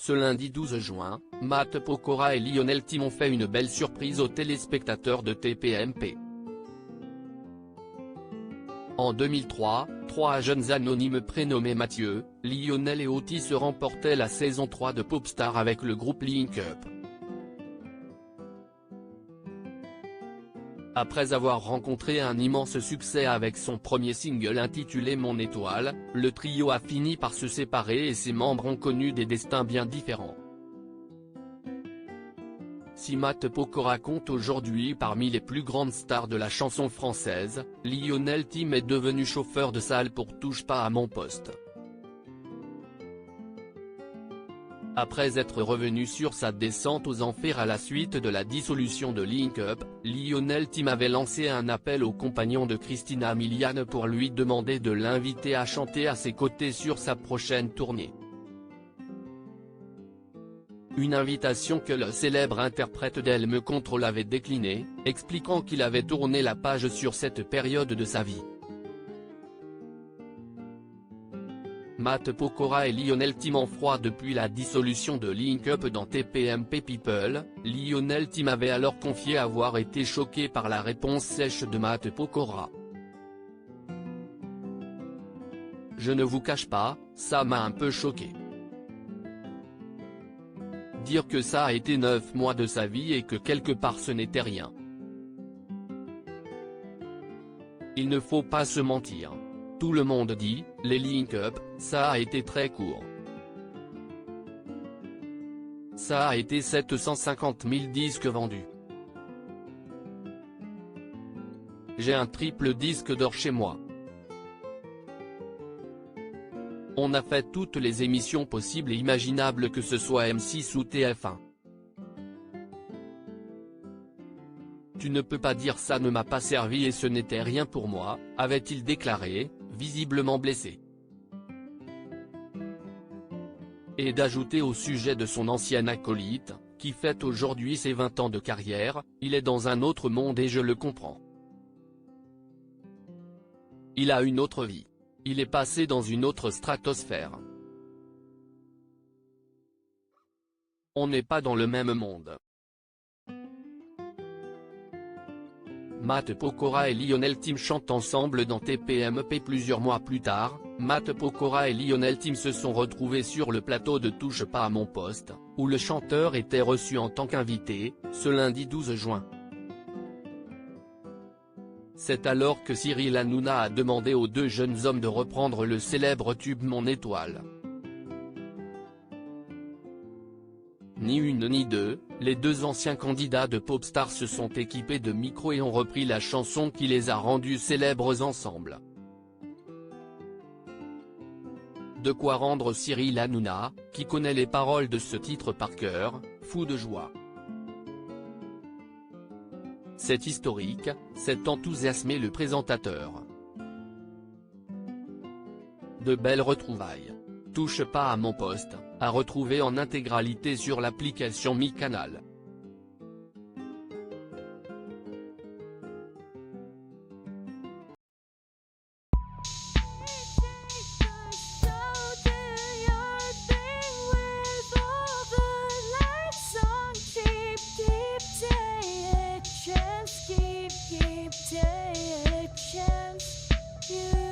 Ce lundi 12 juin, Matt Pokora et Lionel Tim ont fait une belle surprise aux téléspectateurs de TPMP. En 2003, trois jeunes anonymes prénommés Mathieu, Lionel et Otis remportaient la saison 3 de Popstar avec le groupe Link Up. Après avoir rencontré un immense succès avec son premier single intitulé Mon étoile, le trio a fini par se séparer et ses membres ont connu des destins bien différents. Si Matt Pokora compte aujourd'hui parmi les plus grandes stars de la chanson française, Lionel Tim est devenu chauffeur de salle pour Touche pas à mon poste. Après être revenu sur sa descente aux enfers à la suite de la dissolution de Link Up, Lionel Tim avait lancé un appel au compagnon de Christina Milian pour lui demander de l'inviter à chanter à ses côtés sur sa prochaine tournée. Une invitation que le célèbre interprète d'Elle me contrôle avait déclinée, expliquant qu'il avait tourné la page sur cette période de sa vie. Matt Pokora et Lionel Tim en froid depuis la dissolution de Link Up dans TPMP People. Lionel Tim avait alors confié avoir été choqué par la réponse sèche de Matt Pokora. Je ne vous cache pas, ça m'a un peu choqué. Dire que ça a été 9 mois de sa vie et que quelque part ce n'était rien. Il ne faut pas se mentir. Tout le monde dit, les Link Up, ça a été très court. Ça a été 750 000 disques vendus. J'ai un triple disque d'or chez moi. On a fait toutes les émissions possibles et imaginables que ce soit M6 ou TF1. Tu ne peux pas dire ça ne m'a pas servi et ce n'était rien pour moi, avait-il déclaré, visiblement blessé. Et d'ajouter au sujet de son ancien acolyte, qui fête aujourd'hui ses 20 ans de carrière, il est dans un autre monde et je le comprends. Il a une autre vie. Il est passé dans une autre stratosphère. On n'est pas dans le même monde. Matt Pokora et Lionel Tim chantent ensemble dans TPMP plusieurs mois plus tard. Matt Pokora et Lionel Tim se sont retrouvés sur le plateau de Touche pas à mon poste, où le chanteur était reçu en tant qu'invité, ce lundi 12 juin. C'est alors que Cyril Hanouna a demandé aux deux jeunes hommes de reprendre le célèbre tube Mon étoile. Ni une ni deux, les deux anciens candidats de Popstar se sont équipés de micros et ont repris la chanson qui les a rendus célèbres ensemble. De quoi rendre Cyril Hanouna, qui connaît les paroles de ce titre par cœur, fou de joie. C'est historique, s'est enthousiasmé le présentateur. De belles retrouvailles. Touche pas à mon poste, à retrouver en intégralité sur l'application Mi Canal. Keep taking a chance.